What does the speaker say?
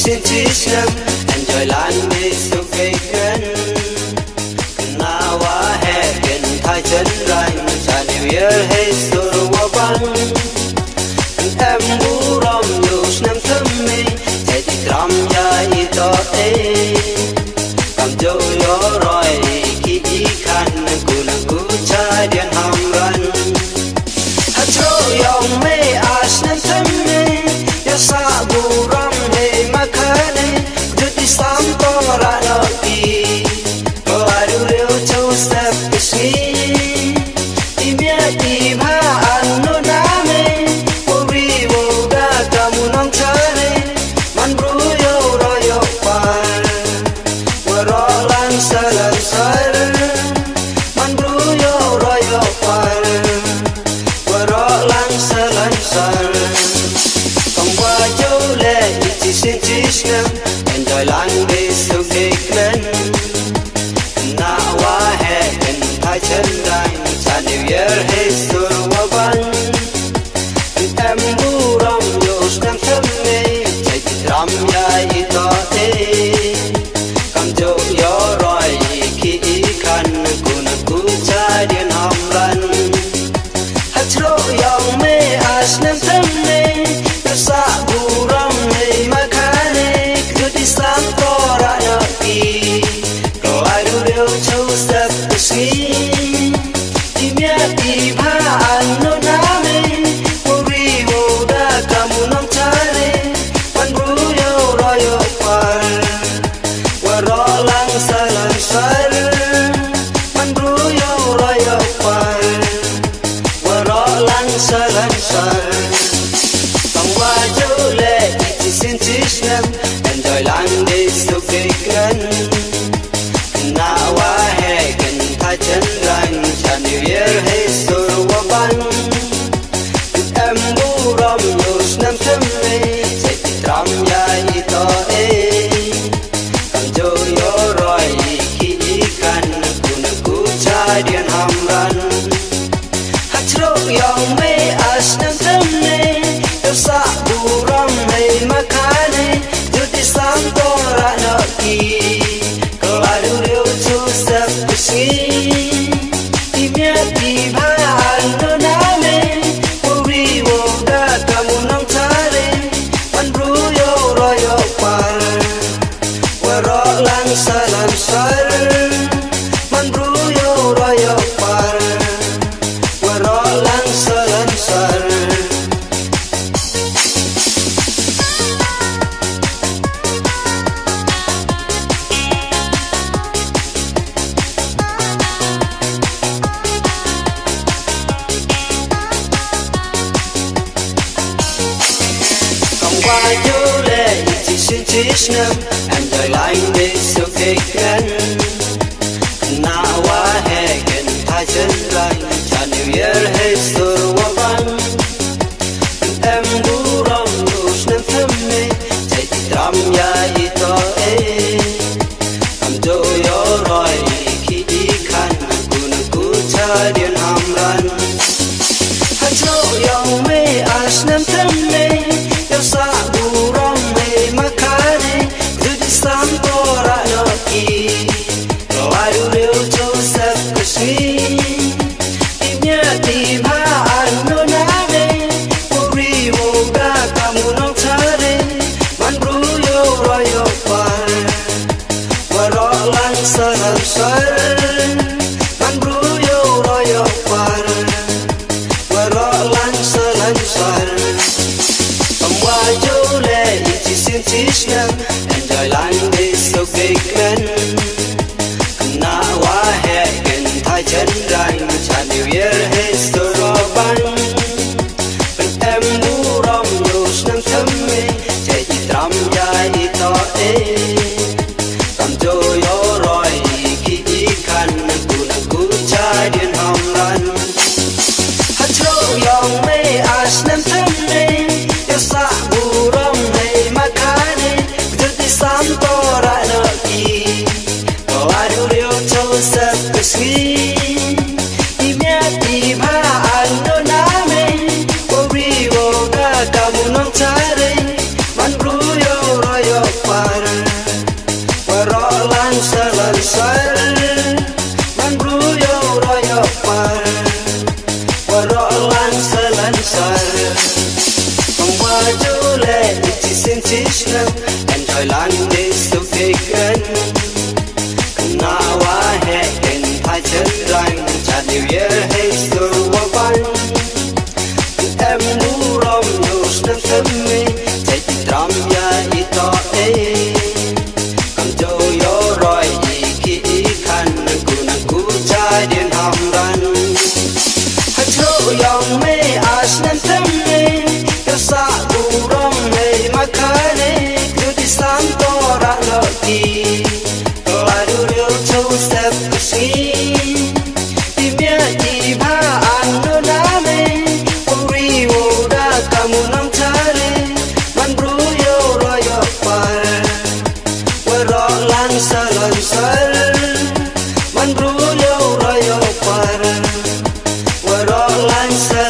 Tisnam enjoy land is so vacant. Now I have Thai chân rành cha New Year hay suru waban. Em bu rom yus nam thâm mi chạy đi gram ya ito e. Kam jo yo roi ki ikan ku cha dian ham ran. Ha cho yong me as nam thâm mi ya sa bu rom he makane jut islam to ra no pi. Ko adu reu cho step pisni. Enjoy land is so vacant. Now I have Thai chân rành cha New Year hay suru waban. Em bu rom yus nam thâm mi chạy đi ram ya ito e. Kam jo yo roi ki ikan ku cha dian ham ran. Ha chro yong me as nam thâm mi yo sa bu rom he makane Islam tora na pi. Ko adu reu cho step pisni. Imya ti bha anu name uri wo da kamu nam chare wan bru yo royo par wa ro lang salam sar wan bru yo royo par wa ro lang salam sar tong wa jo le ti sin tisnam enjoy land is so vacant. Now I have Thai chân rành cha New Year hay suru waban. Em bu rom yus nam thâm mi chạy đi ram ya ito e. Kam jo yo roi ki ikan ku cha dian ham ran. Ha chro yong me as nam thâm mi yo sa bu rom hay makane Islam tora no ki. Ko adu reu cho step pisni. Imya ti bha anu name uri wo da kamu nam chare wan bru yo royo par wa ro lang salam sar man bru yo royo par wa ro lang salam sar. Qua du lệ chỉ xin tisnam enjoy land is so vacant. Now I have Thai chân rành cha New Year hay suru waban. Em bu rom yus nam thâm mi chạy đi ram ya ito e. Kam jo yo roi ki ikan ku cha dian ham ran. Ha cho yong me as nam thâm mi yo sa bu rom me makane jut islam tora no ki. Ko adu reu cho step pisni. Imya ti bha sar Mwa jule iti sentishna Enjoy lande so kekren Na wa he en thai chân rang Cha New Year hey sur wa ban Em nu rom yus nang temme Chạy tram ya ito Kam jo yo roi iki ikan Kunang ku chai din ham ran Hacho yong me as nang temme Sa urong may makane Kuti santo raloki Ladurio to step kasi Timya iba ano name Uri woda kamu nang tare Man bruyo royo par Wero lansa lansar Man bruyo royo par Wero lansa